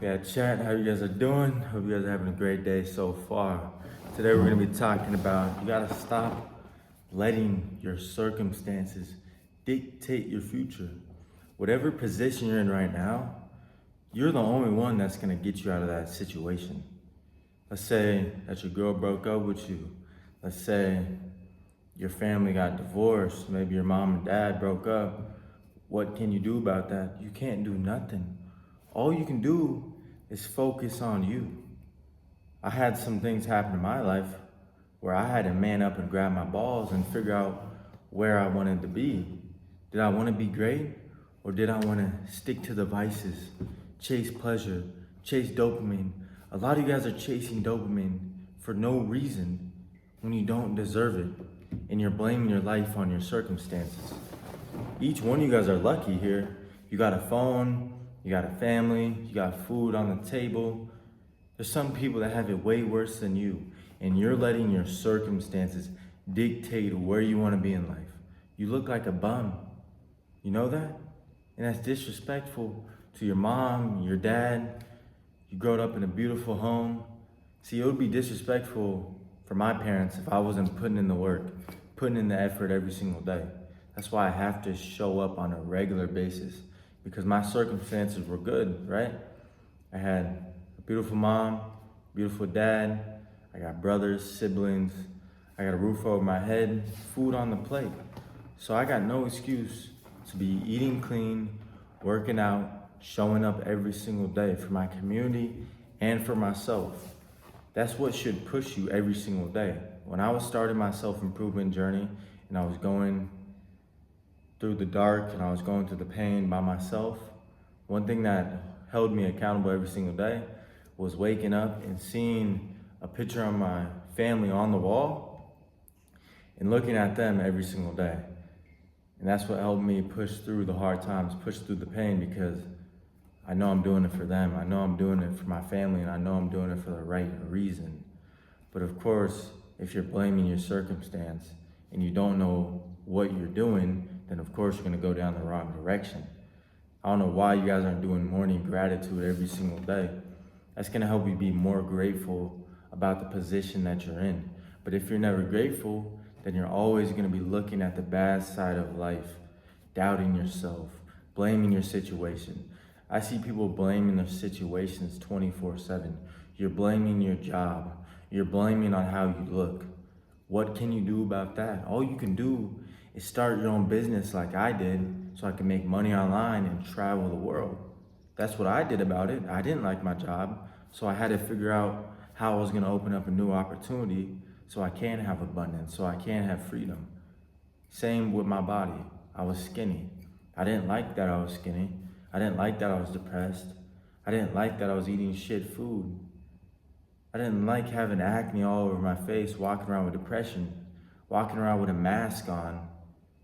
Yeah, chat, how you guys are doing? Hope you guys are having a great day so far. Today we're gonna be talking about you gotta stop letting your circumstances dictate your future. Whatever position you're in right now, you're the only one that's gonna get you out of that situation. Let's say that your girl broke up with you. Let's say your family got divorced. Maybe your mom and dad broke up. What can you do about that? You can't do nothing. All you can do is focus on you. I had some things happen in my life where I had to man up and grab my balls and figure out where I wanted to be. Did I want to be great, or did I want to stick to the vices, chase pleasure, chase dopamine? A lot of you guys are chasing dopamine for no reason when you don't deserve it, and you're blaming your life on your circumstances. Each one of you guys are lucky here. You got a phone, you got a family, you got food on the table. There's some people that have it way worse than you, and you're letting your circumstances dictate where you want to be in life. You look like a bum. You know that? And that's disrespectful to your mom, your dad. You grew up in a beautiful home. See, it would be disrespectful for my parents if I wasn't putting in the work, putting in the effort every single day. That's why I have to show up on a regular basis, because my circumstances were good, right? I had a beautiful mom, beautiful dad. I got brothers, siblings. I got a roof over my head, food on the plate. So I got no excuse to be eating clean, working out, showing up every single day for my community and for myself. That's what should push you every single day. When I was starting my self-improvement journey and I was going through the dark and I was going through the pain by myself, one thing that held me accountable every single day was waking up and seeing a picture of my family on the wall and looking at them every single day. And that's what helped me push through the hard times, push through the pain, because I know I'm doing it for them. I know I'm doing it for my family, and I know I'm doing it for the right reason. But of course, if you're blaming your circumstance and you don't know what you're doing, then of course you're gonna go down the wrong direction. I don't know why you guys aren't doing morning gratitude every single day. That's gonna help you be more grateful about the position that you're in. But if you're never grateful, then you're always gonna be looking at the bad side of life, doubting yourself, blaming your situation. I see people blaming their situations 24/7. You're blaming your job. You're blaming on how you look. What can you do about that? All you can do is start your own business like I did, so I can make money online and travel the world. That's what I did about it. I didn't like my job, so I had to figure out how I was gonna open up a new opportunity so I can have abundance, so I can have freedom. Same with my body. I was skinny. I didn't like that I was skinny. I didn't like that I was depressed. I didn't like that I was eating shit food. I didn't like having acne all over my face, walking around with depression, walking around with a mask on,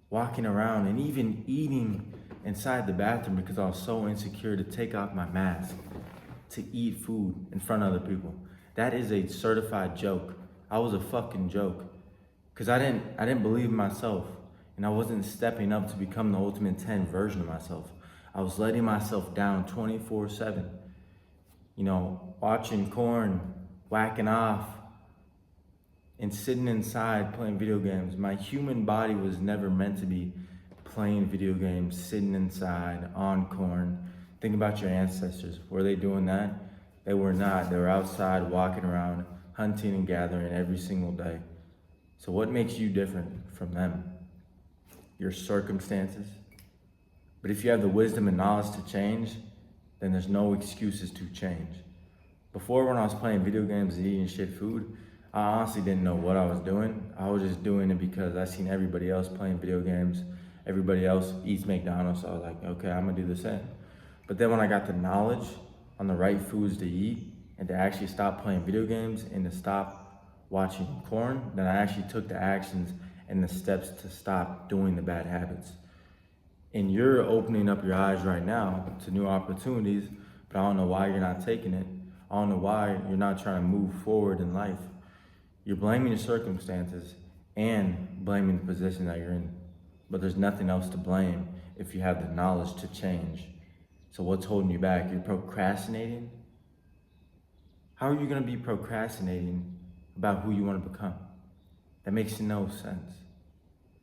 walking around and even eating inside the bathroom because I was so insecure to take off my mask to eat food in front of other people. That is a certified joke. I was a fucking joke, because I didn't believe in myself, and I wasn't stepping up to become the Ultimate 10 version of myself. I was letting myself down 24/7. You know, watching corn, whacking off, and sitting inside playing video games. My human body was never meant to be playing video games, sitting inside on corn. Think about your ancestors. Were they doing that? They were not. They were outside walking around, hunting and gathering every single day. So what makes you different from them? Your circumstances. But if you have the wisdom and knowledge to change, then there's no excuses to change. Before, when I was playing video games and eating shit food, I honestly didn't know what I was doing. I was just doing it because I seen everybody else playing video games. Everybody else eats McDonald's, so I was like, okay, I'm gonna do the same. But then when I got the knowledge on the right foods to eat and to actually stop playing video games and to stop watching porn, then I actually took the actions and the steps to stop doing the bad habits. And you're opening up your eyes right now to new opportunities, but I don't know why you're not taking it. I don't know why you're not trying to move forward in life. You're blaming your circumstances and blaming the position that you're in. But there's nothing else to blame if you have the knowledge to change. So what's holding you back? You're procrastinating? How are you gonna be procrastinating about who you wanna become? That makes no sense.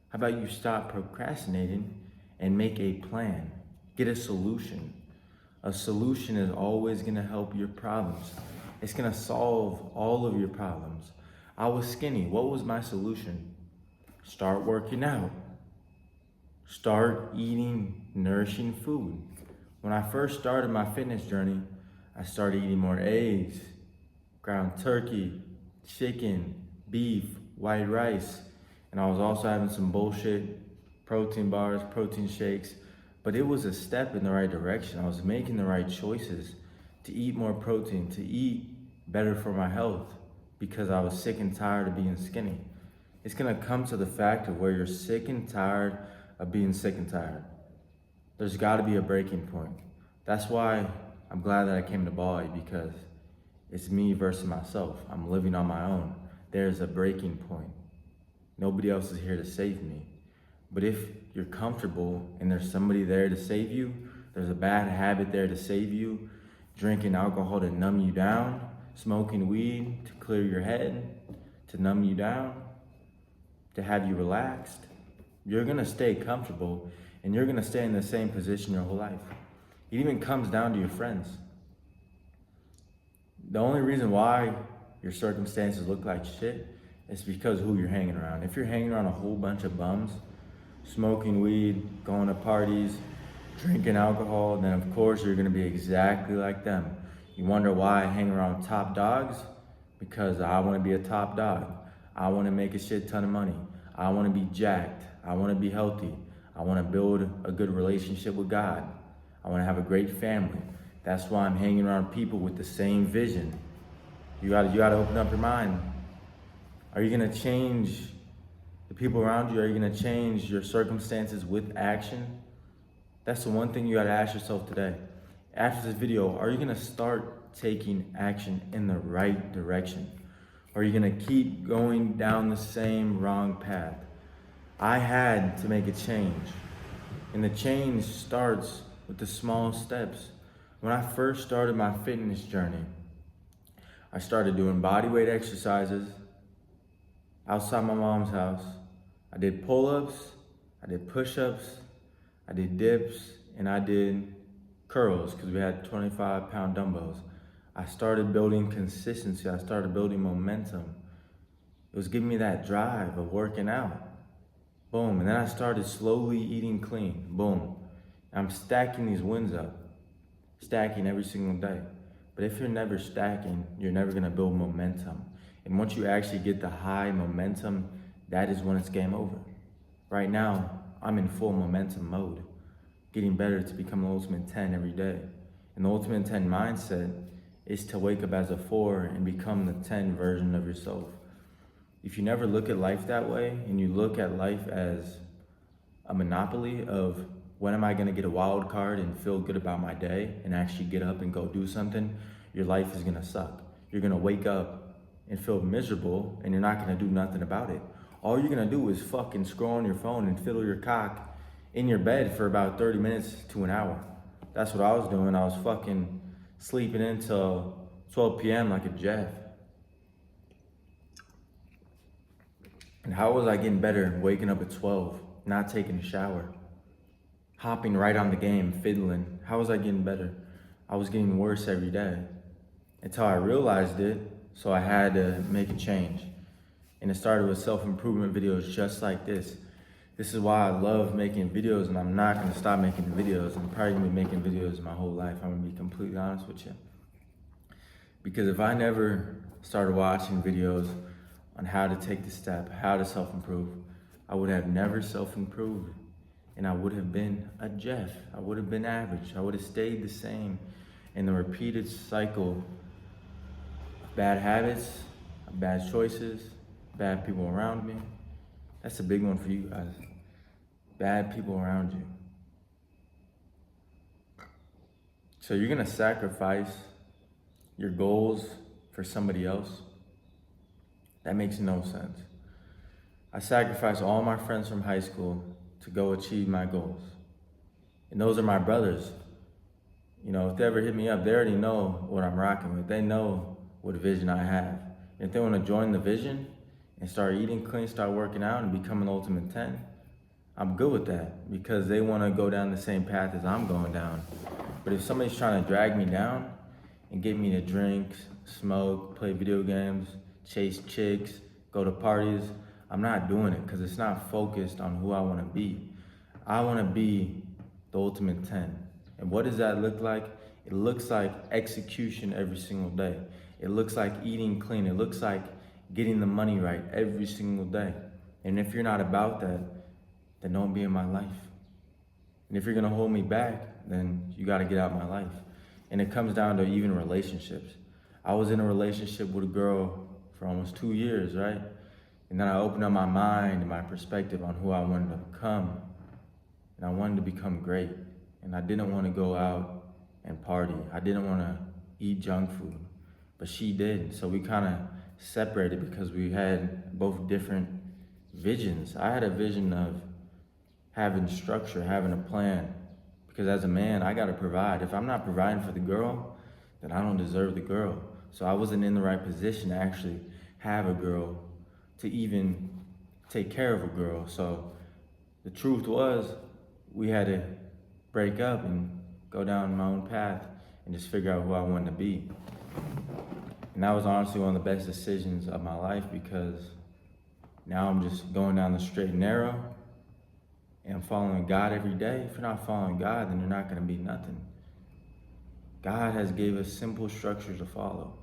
How about you stop procrastinating and make a plan? Get a solution. A solution is always gonna help your problems. It's gonna solve all of your problems. I was skinny. What was my solution? Start working out. Start eating nourishing food. When I first started my fitness journey, I started eating more eggs, ground turkey, chicken, beef, white rice, and I was also having some bullshit protein bars, protein shakes, but it was a step in the right direction. I was making the right choices to eat more protein, to eat better for my health, because I was sick and tired of being skinny. It's gonna come to the fact of where you're sick and tired of being sick and tired. There's gotta be a breaking point. That's why I'm glad that I came to Bali, because it's me versus myself. I'm living on my own. There's a breaking point. Nobody else is here to save me. But if you're comfortable and there's somebody there to save you, there's a bad habit there to save you, drinking alcohol to numb you down, smoking weed to clear your head, to numb you down, to have you relaxed, you're gonna stay comfortable and you're gonna stay in the same position your whole life. It even comes down to your friends. The only reason why your circumstances look like shit is because of who you're hanging around. If you're hanging around a whole bunch of bums, smoking weed, going to parties, drinking alcohol, then of course you're gonna be exactly like them. You wonder why I hang around top dogs? Because I wanna be a top dog. I wanna make a shit ton of money. I wanna be jacked. I wanna be healthy. I wanna build a good relationship with God. I wanna have a great family. That's why I'm hanging around people with the same vision. You gotta open up your mind. Are you gonna change the people around you? Are you gonna change your circumstances with action? That's the one thing you gotta ask yourself today. After this video, are you gonna start taking action in the right direction? Or are you gonna keep going down the same wrong path? I had to make a change. And the change starts with the small steps. When I first started my fitness journey, I started doing bodyweight exercises outside my mom's house. I did pull-ups, I did push-ups, I did dips, and I did curls because we had 25-pound dumbbells. I started building consistency. I started building momentum. It was giving me that drive of working out. Boom. And then I started slowly eating clean. Boom. I'm stacking these wins up. Stacking every single day. But if you're never stacking, you're never gonna build momentum. And once you actually get the high momentum, that is when it's game over. Right now, I'm in full momentum mode, getting better to become the Ultimate 10 every day. And the Ultimate 10 mindset is to wake up as a 4 and become the 10 version of yourself. If you never look at life that way, and you look at life as a monopoly of when am I gonna get a wild card and feel good about my day and actually get up and go do something, your life is gonna suck. You're gonna wake up and feel miserable and you're not gonna do nothing about it. All you're gonna do is fucking scroll on your phone and fiddle your cock in your bed for about 30 minutes to an hour. That's what I was doing. I was fucking sleeping until 12 p.m. like a Jeff. And how was I getting better waking up at 12, not taking a shower, hopping right on the game, fiddling? How was I getting better? I was getting worse every day until I realized it, so I had to make a change. And it started with self-improvement videos just like this. This is why I love making videos, and I'm not gonna stop making videos. I'm probably gonna be making videos my whole life. I'm gonna be completely honest with you. Because if I never started watching videos on how to take the step, how to self-improve, I would have never self-improved. And I would have been a Jeff. I would have been average. I would have stayed the same in the repeated cycle of bad habits, of bad choices, bad people around me. That's a big one for you guys. Bad people around you. So you're gonna sacrifice your goals for somebody else? That makes no sense. I sacrificed all my friends from high school to go achieve my goals. And those are my brothers. You know, if they ever hit me up, they already know what I'm rocking with. They know what vision I have. And if they want to join the vision and start eating clean, start working out and become an Ultimate 10, I'm good with that because they want to go down the same path as I'm going down. But if somebody's trying to drag me down and get me to drink, smoke, play video games, chase chicks, go to parties, I'm not doing it because it's not focused on who I want to be. I want to be the Ultimate 10. And what does that look like? It looks like execution every single day. It looks like eating clean. It looks like getting the money right every single day. And if you're not about that, then don't be in my life. And if you're gonna hold me back, then you gotta get out of my life. And it comes down to even relationships. I was in a relationship with a girl for almost 2 years, right? And then I opened up my mind and my perspective on who I wanted to become. And I wanted to become great. And I didn't want to go out and party. I didn't want to eat junk food, but she did. So we kind of separated because we had both different visions. I had a vision of having structure, having a plan, because as a man, I got to provide. If I'm not providing for the girl, then I don't deserve the girl. So I wasn't in the right position to actually have a girl, to even take care of a girl. So the truth was, we had to break up and go down my own path and just figure out who I wanted to be. And that was honestly one of the best decisions of my life because now I'm just going down the straight and narrow and I'm following God every day. If you're not following God, then you're not going to be nothing. God has gave us simple structures to follow.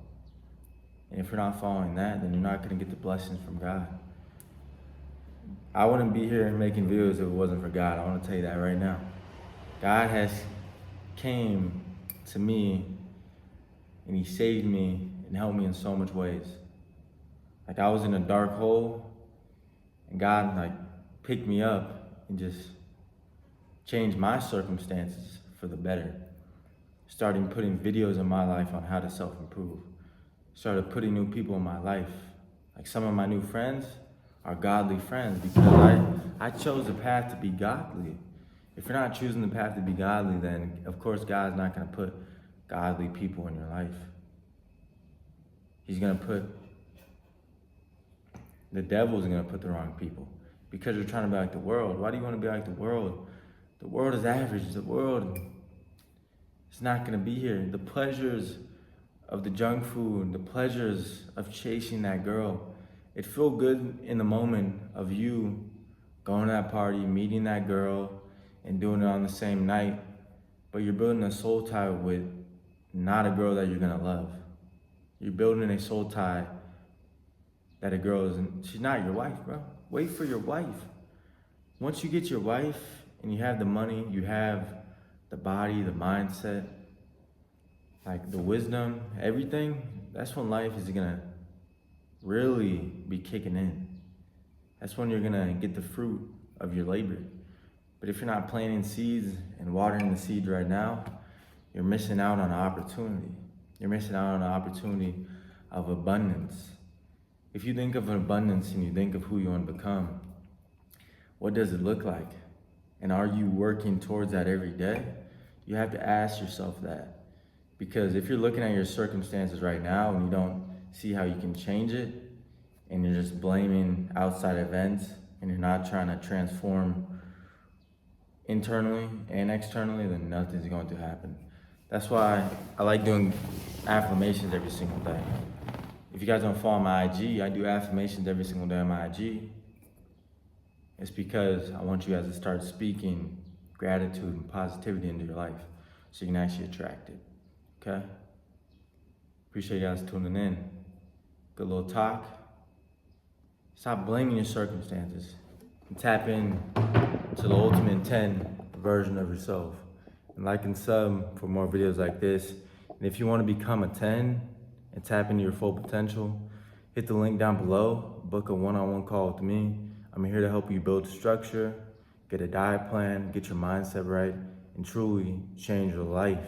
And if you're not following that, then you're not going to get the blessings from God. I wouldn't be here making videos if it wasn't for God. I want to tell you that right now. God has came to me and he saved me and helped me in so much ways. Like I was in a dark hole and God like picked me up and just changed my circumstances for the better. Starting putting videos in my life on how to self-improve. Started putting new people in my life. Like some of my new friends are godly friends because I chose the path to be godly. If you're not choosing the path to be godly, then of course God's not going to put godly people in your life. He's going to put, the devil's going to put the wrong people because you're trying to be like the world. Why do you want to be like the world? The world is average. The world is not going to be here. The pleasures of the junk food, the pleasures of chasing that girl, it feels good in the moment of you going to that party, meeting that girl, and doing it on the same night, but you're building a soul tie with not a girl that you're gonna love. You're building a soul tie that a girl isn't, she's not your wife, bro. Wait for your wife. Once you get your wife and you have the money, you have the body, the mindset, like the wisdom, everything, that's when life is gonna really be kicking in. That's when you're gonna get the fruit of your labor. But if you're not planting seeds and watering the seeds right now, you're missing out on an opportunity. You're missing out on an opportunity of abundance. If you think of an abundance and you think of who you want to become, what does it look like? And are you working towards that every day? You have to ask yourself that. Because if you're looking at your circumstances right now and you don't see how you can change it, and you're just blaming outside events, and you're not trying to transform internally and externally, then nothing's going to happen. That's why I like doing affirmations every single day. If you guys don't follow my IG, I do affirmations every single day on my IG. It's because I want you guys to start speaking gratitude and positivity into your life so you can actually attract it, okay? Appreciate you guys tuning in. Good little talk. Stop blaming your circumstances and tap in to the Ultimate 10 version of yourself. And like and sub for more videos like this. And if you want to become a 10 and tap into your full potential, hit the link down below, book a one-on-one call with me. I'm here to help you build structure, get a diet plan, get your mindset right, and truly change your life.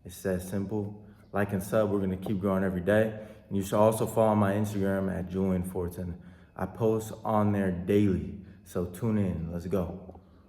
It's that simple. Like and sub, we're gonna keep growing every day. And you should also follow my Instagram at Julian Fortin. I post on there daily, so tune in, let's go.